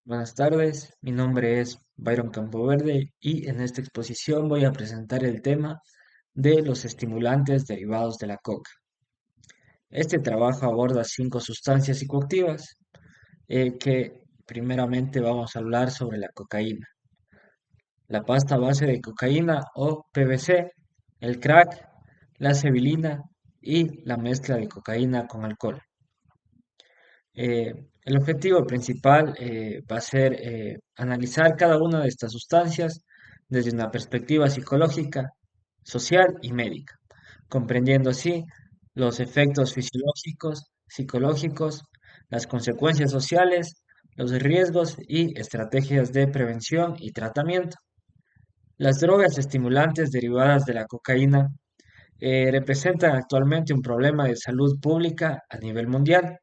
Buenas tardes, mi nombre es Byron Campoverde y en esta exposición voy a presentar el tema de los estimulantes derivados de la coca. Este trabajo aborda 5 sustancias psicoactivas que primeramente vamos a hablar sobre la cocaína, la pasta base de cocaína o PBC, el crack, la cebilina y la mezcla de cocaína con alcohol. El objetivo principal va a ser analizar cada una de estas sustancias desde una perspectiva psicológica, social y médica, comprendiendo así los efectos fisiológicos, psicológicos, las consecuencias sociales, los riesgos y estrategias de prevención y tratamiento. Las drogas estimulantes derivadas de la cocaína representan actualmente un problema de salud pública a nivel mundial.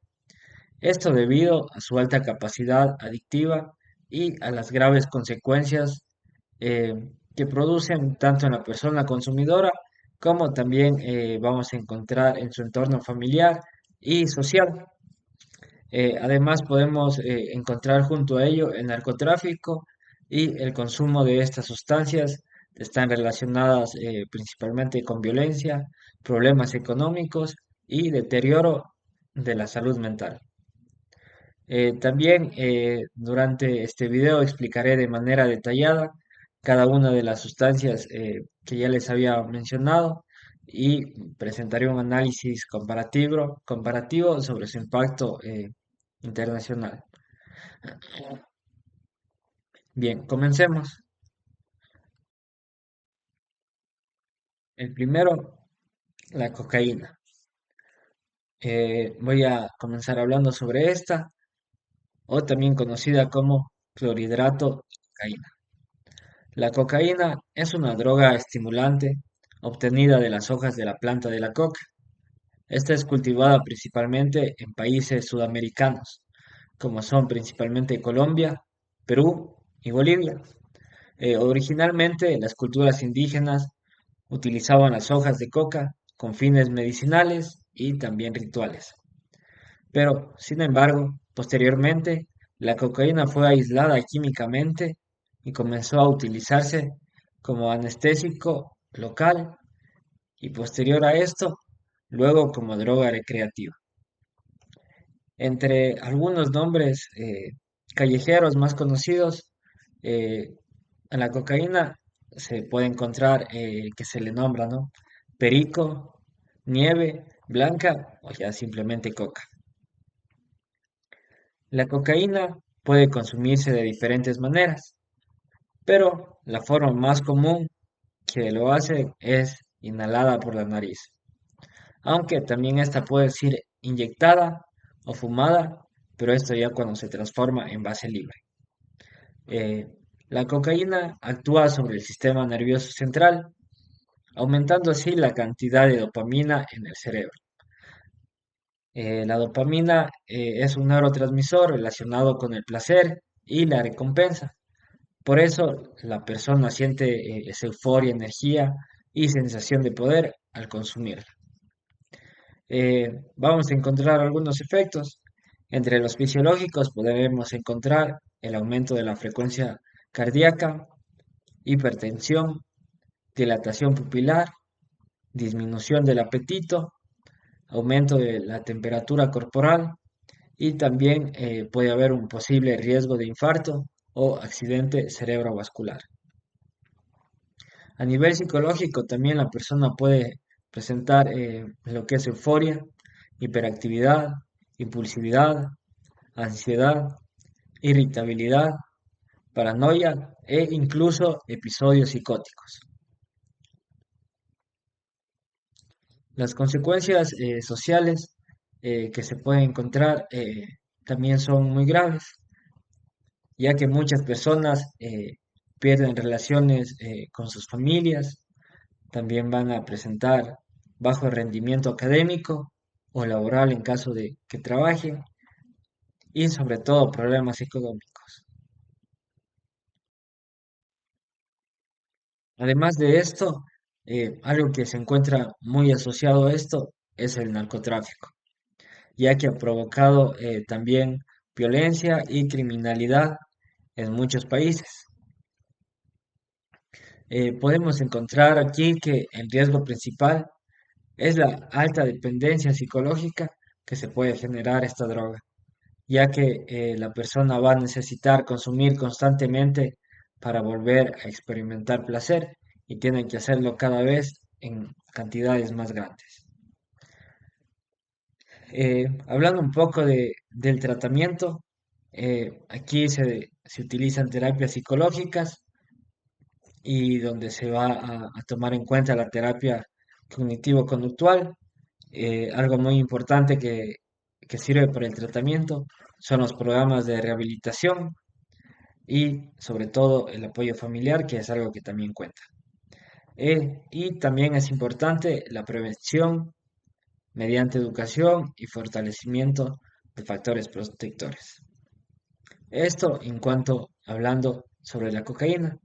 Esto debido a su alta capacidad adictiva y a las graves consecuencias eh, que producen tanto en la persona consumidora como también vamos a encontrar en su entorno familiar y social. Además, podemos encontrar junto a ello el narcotráfico y el consumo de estas sustancias están relacionadas principalmente con violencia, problemas económicos y deterioro de la salud mental. También durante este video explicaré de manera detallada cada una de las sustancias que ya les había mencionado y presentaré un análisis comparativo sobre su impacto internacional. Bien, comencemos. El primero, la cocaína. Voy a comenzar hablando sobre esta, o también conocida como clorhidrato de cocaína. La cocaína es una droga estimulante obtenida de las hojas de la planta de la coca. Esta es cultivada principalmente en países sudamericanos, como son principalmente Colombia, Perú y Bolivia. Originalmente, las culturas indígenas utilizaban las hojas de coca con fines medicinales y también rituales. Pero, sin embargo, posteriormente, la cocaína fue aislada químicamente y comenzó a utilizarse como anestésico local y posterior a esto, luego como droga recreativa. Entre algunos nombres callejeros más conocidos, eh, a la cocaína se puede encontrar que se le nombra, ¿no? Perico, nieve, blanca o ya simplemente coca. La cocaína puede consumirse de diferentes maneras, pero la forma más común que lo hace es inhalada por la nariz, aunque también esta puede ser inyectada o fumada, pero esto ya cuando se transforma en base libre. Eh, la cocaína actúa sobre el sistema nervioso central, aumentando así la cantidad de dopamina en el cerebro. La dopamina es un neurotransmisor relacionado con el placer y la recompensa. Por eso la persona siente esa euforia, energía y sensación de poder al consumirla. Vamos a encontrar algunos efectos. Entre los fisiológicos podemos encontrar el aumento de la frecuencia cardíaca, hipertensión, dilatación pupilar, disminución del apetito, aumento de la temperatura corporal y también puede haber un posible riesgo de infarto o accidente cerebrovascular. A nivel psicológico también la persona puede presentar lo que es euforia, hiperactividad, impulsividad, ansiedad, irritabilidad, paranoia e incluso episodios psicóticos. Las consecuencias sociales que se pueden encontrar también son muy graves, ya que muchas personas pierden relaciones con sus familias, también van a presentar bajo rendimiento académico o laboral en caso de que trabajen y sobre todo problemas económicos. Además de esto, algo que se encuentra muy asociado a esto es el narcotráfico, ya que ha provocado también violencia y criminalidad en muchos países. Podemos encontrar aquí que el riesgo principal es la alta dependencia psicológica que se puede generar esta droga, ya que la persona va a necesitar consumir constantemente para volver a experimentar placer y tienen que hacerlo cada vez en cantidades más grandes. Hablando un poco del tratamiento, aquí se utilizan terapias psicológicas y donde se va a tomar en cuenta la terapia cognitivo-conductual. Algo muy importante que sirve para el tratamiento son los programas de rehabilitación y sobre todo el apoyo familiar, que es algo que también cuenta. Y también es importante la prevención mediante educación y fortalecimiento de factores protectores. Esto en cuanto hablando sobre la cocaína.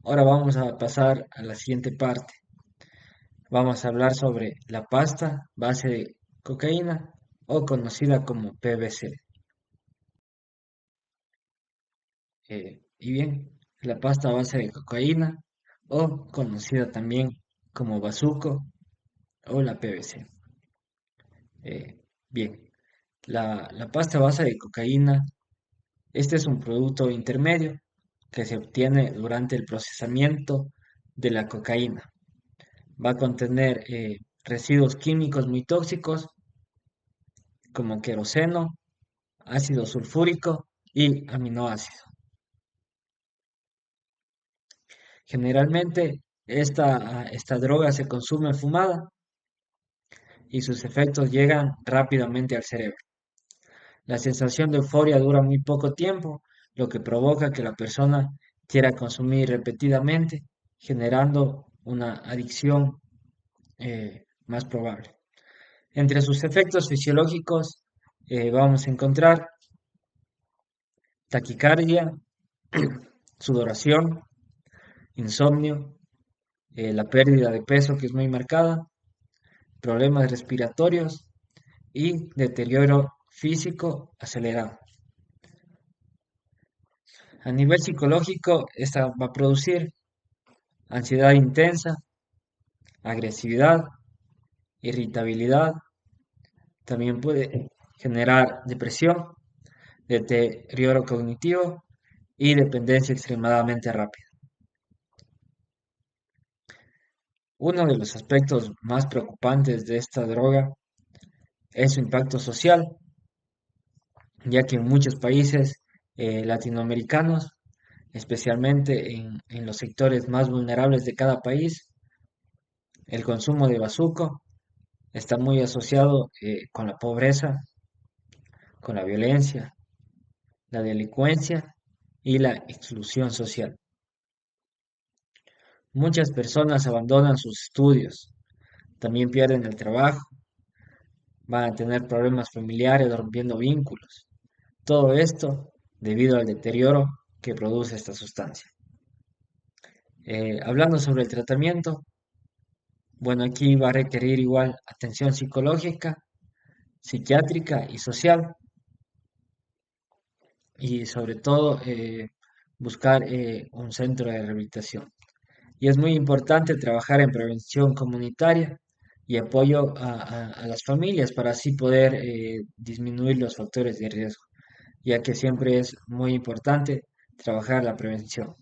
Ahora vamos a pasar a la siguiente parte. Vamos a hablar sobre la pasta base de cocaína o conocida como PBC. Y bien, la pasta base de cocaína o conocida también como bazuco o la PBC. Bien, la pasta base de cocaína, este es un producto intermedio que se obtiene durante el procesamiento de la cocaína. Va a contener residuos químicos muy tóxicos como queroseno, ácido sulfúrico y aminoácidos. Generalmente esta droga se consume fumada y sus efectos llegan rápidamente al cerebro. La sensación de euforia dura muy poco tiempo, lo que provoca que la persona quiera consumir repetidamente, generando una adicción más probable. Entre sus efectos fisiológicos vamos a encontrar taquicardia, sudoración, insomnio, la pérdida de peso que es muy marcada, problemas respiratorios y deterioro físico acelerado. A nivel psicológico, esta va a producir ansiedad intensa, agresividad, irritabilidad, también puede generar depresión, deterioro cognitivo y dependencia extremadamente rápida. Uno de los aspectos más preocupantes de esta droga es su impacto social, ya que en muchos países latinoamericanos, especialmente en los sectores más vulnerables de cada país, el consumo de bazuco está muy asociado con la pobreza, con la violencia, la delincuencia y la exclusión social. Muchas personas abandonan sus estudios, también pierden el trabajo, van a tener problemas familiares, rompiendo vínculos. Todo esto debido al deterioro que produce esta sustancia. Hablando sobre el tratamiento, bueno, aquí va a requerir igual atención psicológica, psiquiátrica y social, y sobre todo buscar un centro de rehabilitación. Y es muy importante trabajar en prevención comunitaria y apoyo a las familias para así poder disminuir los factores de riesgo, ya que siempre es muy importante trabajar la prevención.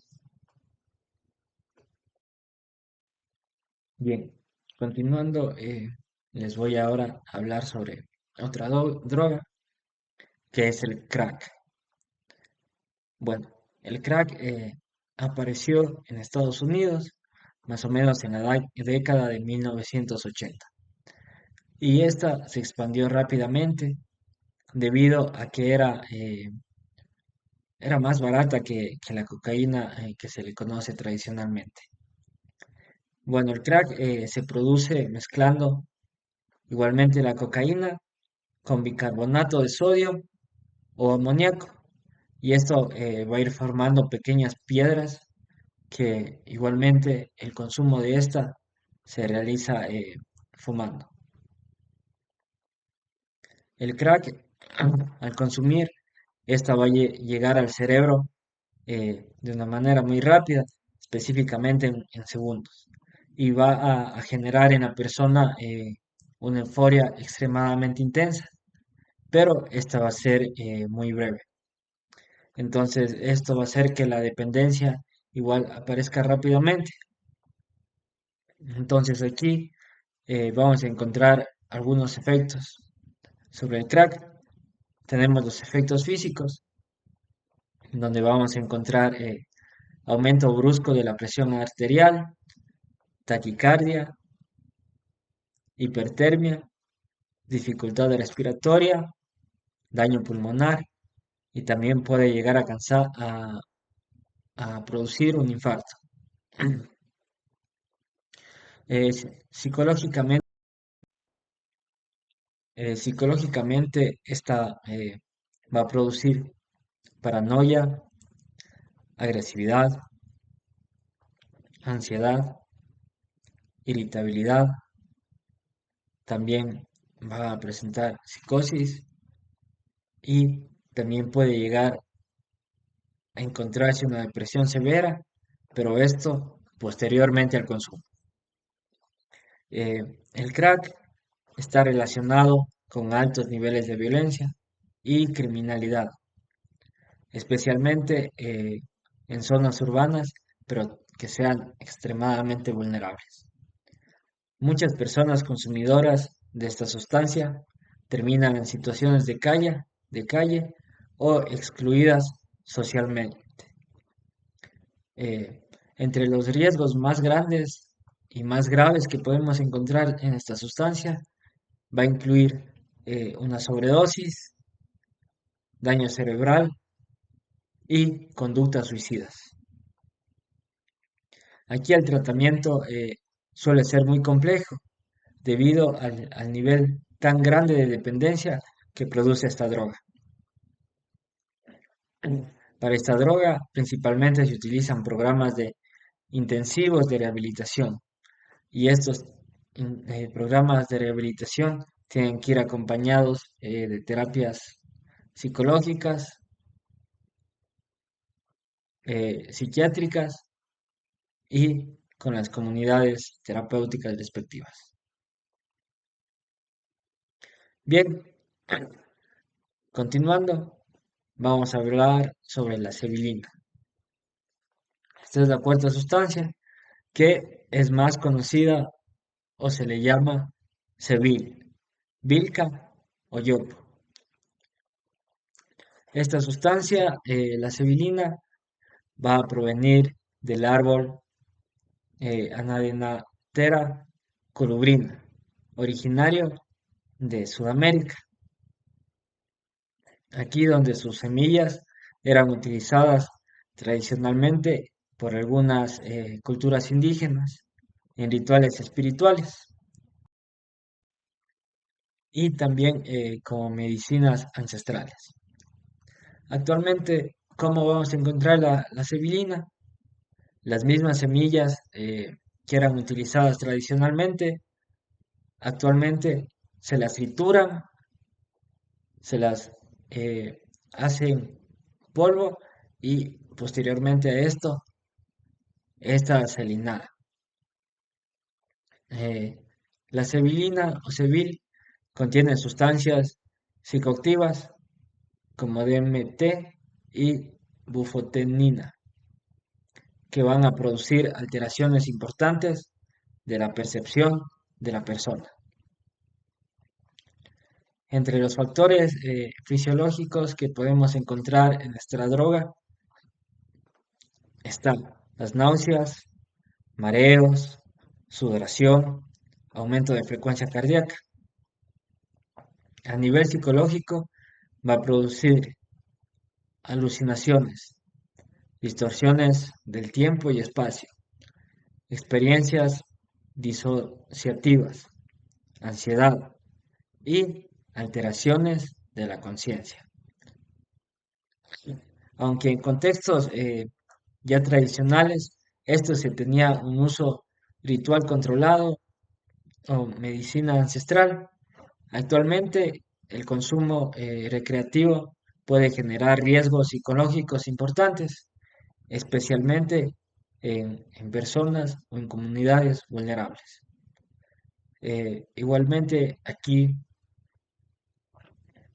Bien, continuando, les voy ahora a hablar sobre otra droga que es el crack. Bueno, el crack apareció en Estados Unidos más o menos en la década de 1980 y esta se expandió rápidamente debido a que era más barata que la cocaína que se le conoce tradicionalmente. Bueno, el crack se produce mezclando igualmente la cocaína con bicarbonato de sodio o amoníaco y esto va a ir formando pequeñas piedras que igualmente el consumo de esta se realiza fumando. El crack, al consumir, esta va a llegar al cerebro de una manera muy rápida, específicamente en segundos. Y va a generar en la persona una euforia extremadamente intensa, pero esta va a ser muy breve. Entonces, esto va a hacer que la dependencia igual aparezca rápidamente. Entonces, aquí vamos a encontrar algunos efectos sobre el crack. Tenemos los efectos físicos, donde vamos a encontrar aumento brusco de la presión arterial, taquicardia, hipertermia, dificultad respiratoria, daño pulmonar y también puede llegar a cansar a producir un infarto. Psicológicamente, esta va a producir paranoia, agresividad, ansiedad, irritabilidad, también va a presentar psicosis y también puede llegar a encontrarse una depresión severa, pero esto posteriormente al consumo. El crack está relacionado con altos niveles de violencia y criminalidad, especialmente en zonas urbanas, pero que sean extremadamente vulnerables. Muchas personas consumidoras de esta sustancia terminan en situaciones de calle o excluidas socialmente. Eh, Entre los riesgos más grandes y más graves que podemos encontrar en esta sustancia va a incluir una sobredosis, daño cerebral y conductas suicidas. Aquí el tratamiento suele ser muy complejo debido al nivel tan grande de dependencia que produce esta droga. Para esta droga principalmente se utilizan programas de intensivos de rehabilitación y estos programas de rehabilitación tienen que ir acompañados de terapias psicológicas, psiquiátricas y con las comunidades terapéuticas respectivas. Bien, continuando, vamos a hablar sobre la sevilina. Esta es la cuarta sustancia que es más conocida o se le llama sevil, vilca o yopo. Esta sustancia, la sevilina, va a provenir del árbol Anadenatera colubrina, originario de Sudamérica, aquí donde sus semillas eran utilizadas tradicionalmente por algunas culturas indígenas en rituales espirituales y también como medicinas ancestrales. Actualmente, ¿cómo vamos a encontrar la sevilina? Las mismas semillas que eran utilizadas tradicionalmente, actualmente se las trituran, se las hacen polvo y posteriormente a esto, esta se inhala. Eh, la sevilina o sevil contiene sustancias psicoactivas como DMT y bufotenina que van a producir alteraciones importantes de la percepción de la persona. Entre los factores fisiológicos que podemos encontrar en esta droga están las náuseas, mareos, sudoración, aumento de frecuencia cardíaca. A nivel psicológico va a producir alucinaciones, distorsiones del tiempo y espacio, experiencias disociativas, ansiedad y alteraciones de la conciencia. Aunque en contextos ya tradicionales, esto se tenía un uso ritual controlado o medicina ancestral. Actualmente, el consumo recreativo puede generar riesgos psicológicos importantes especialmente en personas o en comunidades vulnerables. Igualmente, aquí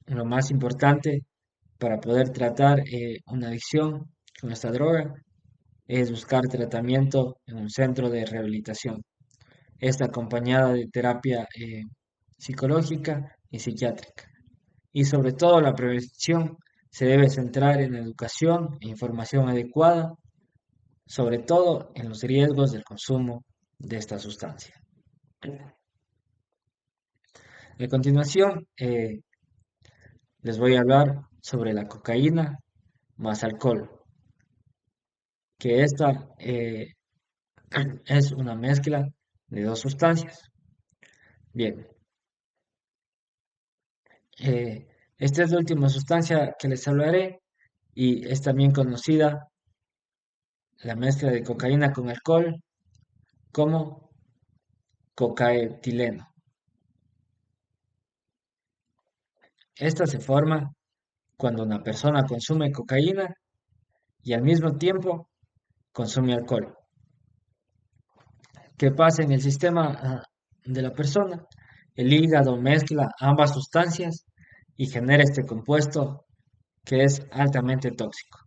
lo más importante para poder tratar una adicción con esta droga es buscar tratamiento en un centro de rehabilitación. Esta acompañada de terapia psicológica y psiquiátrica. Y sobre todo la prevención se debe centrar en educación e información adecuada, sobre todo en los riesgos del consumo de esta sustancia. A continuación, les voy a hablar sobre la cocaína más alcohol, que esta es una mezcla de dos sustancias. Bien, esta es la última sustancia que les hablaré y es también conocida la mezcla de cocaína con alcohol como cocaetileno. Esta se forma cuando una persona consume cocaína y al mismo tiempo consume alcohol. ¿Qué pasa en el sistema de la persona? El hígado mezcla ambas sustancias y genera este compuesto que es altamente tóxico.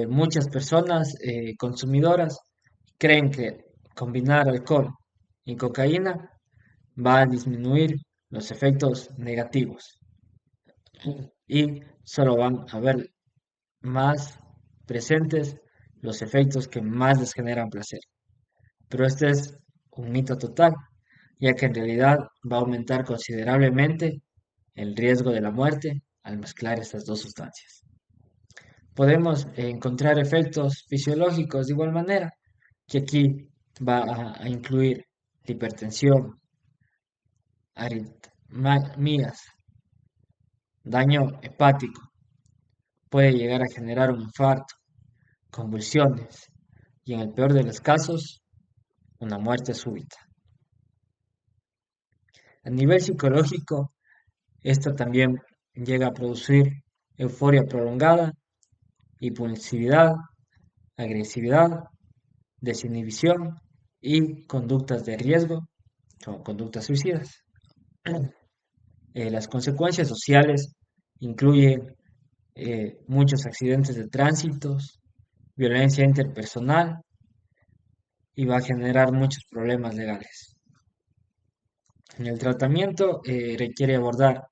Muchas personas consumidoras creen que combinar alcohol y cocaína va a disminuir los efectos negativos y solo van a ver más presentes los efectos que más les generan placer. Pero este es un mito total, ya que en realidad va a aumentar considerablemente el riesgo de la muerte al mezclar estas dos sustancias. Podemos encontrar efectos fisiológicos de igual manera, que aquí va a incluir hipertensión, aritmias, daño hepático, puede llegar a generar un infarto, convulsiones y en el peor de los casos, una muerte súbita. A nivel psicológico, esto también llega a producir euforia prolongada, impulsividad, agresividad, desinhibición y conductas de riesgo, como conductas suicidas. Las consecuencias sociales incluyen muchos accidentes de tránsito, violencia interpersonal y va a generar muchos problemas legales. En el tratamiento requiere abordar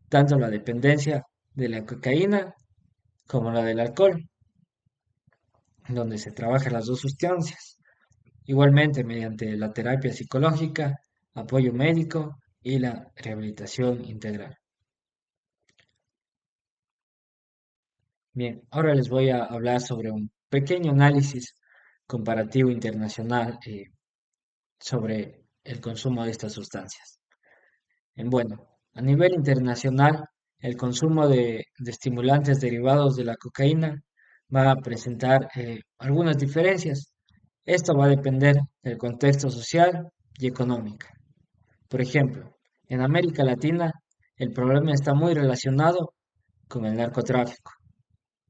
tanto la dependencia de la cocaína como la del alcohol, donde se trabajan las dos sustancias, igualmente mediante la terapia psicológica, apoyo médico y la rehabilitación integral. Bien, ahora les voy a hablar sobre un pequeño análisis comparativo internacional sobre el consumo de estas sustancias. Bueno, a nivel internacional, el consumo de estimulantes derivados de la cocaína va a presentar algunas diferencias. Esto va a depender del contexto social y económico. Por ejemplo, en América Latina, el problema está muy relacionado con el narcotráfico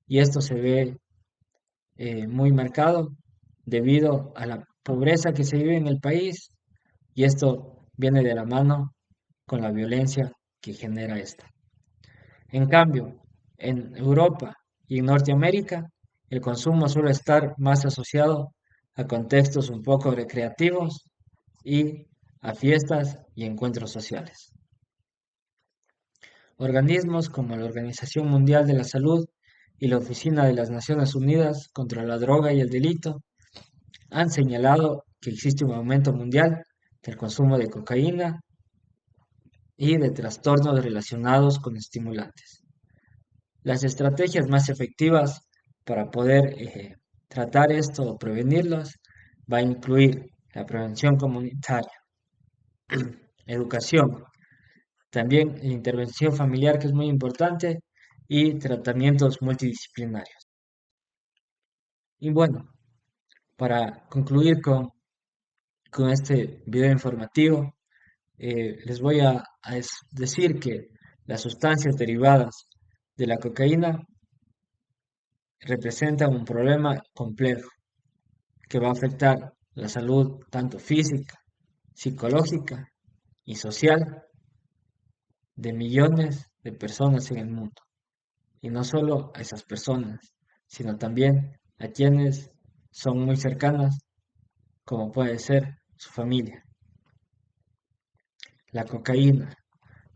y esto se ve muy marcado debido a la pobreza que se vive en el país y esto viene de la mano con la violencia que genera esta. En cambio, en Europa y en Norteamérica, el consumo suele estar más asociado a contextos un poco recreativos y a fiestas y encuentros sociales. Organismos como la Organización Mundial de la Salud y la Oficina de las Naciones Unidas contra la Droga y el Delito han señalado que existe un aumento mundial del consumo de cocaína y de trastornos relacionados con estimulantes. Las estrategias más efectivas para poder tratar esto o prevenirlos va a incluir la prevención comunitaria, educación, también la intervención familiar que es muy importante y tratamientos multidisciplinarios. Y bueno, para concluir con este video informativo, les voy a decir que las sustancias derivadas de la cocaína representan un problema complejo que va a afectar la salud tanto física, psicológica y social de millones de personas en el mundo. Y no solo a esas personas, sino también a quienes son muy cercanas, como puede ser su familia. La cocaína,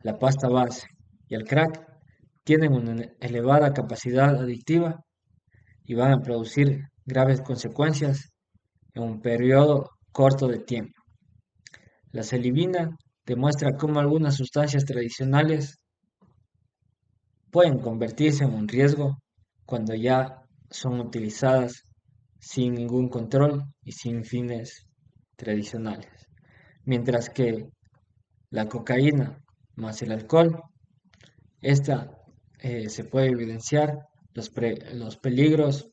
la pasta base y el crack tienen una elevada capacidad adictiva y van a producir graves consecuencias en un periodo corto de tiempo. La celibina demuestra cómo algunas sustancias tradicionales pueden convertirse en un riesgo cuando ya son utilizadas sin ningún control y sin fines tradicionales. Mientras que la cocaína más el alcohol, esta se puede evidenciar los peligros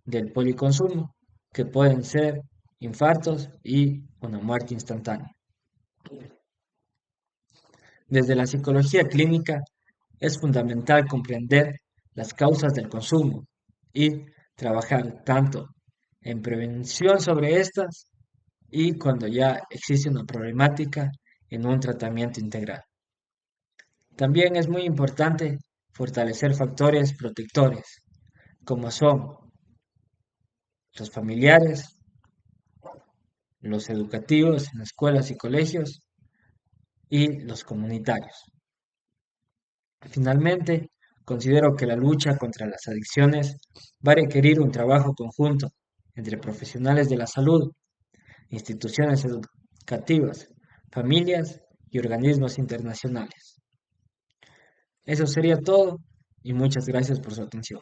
del policonsumo, que pueden ser infartos y una muerte instantánea. Desde la psicología clínica es fundamental comprender las causas del consumo y trabajar tanto en prevención sobre estas y cuando ya existe una problemática en un tratamiento integral. También es muy importante fortalecer factores protectores, como son los familiares, los educativos en escuelas y colegios y los comunitarios. Finalmente, considero que la lucha contra las adicciones va a requerir un trabajo conjunto entre profesionales de la salud, instituciones educativas, familias y organismos internacionales. Eso sería todo y muchas gracias por su atención.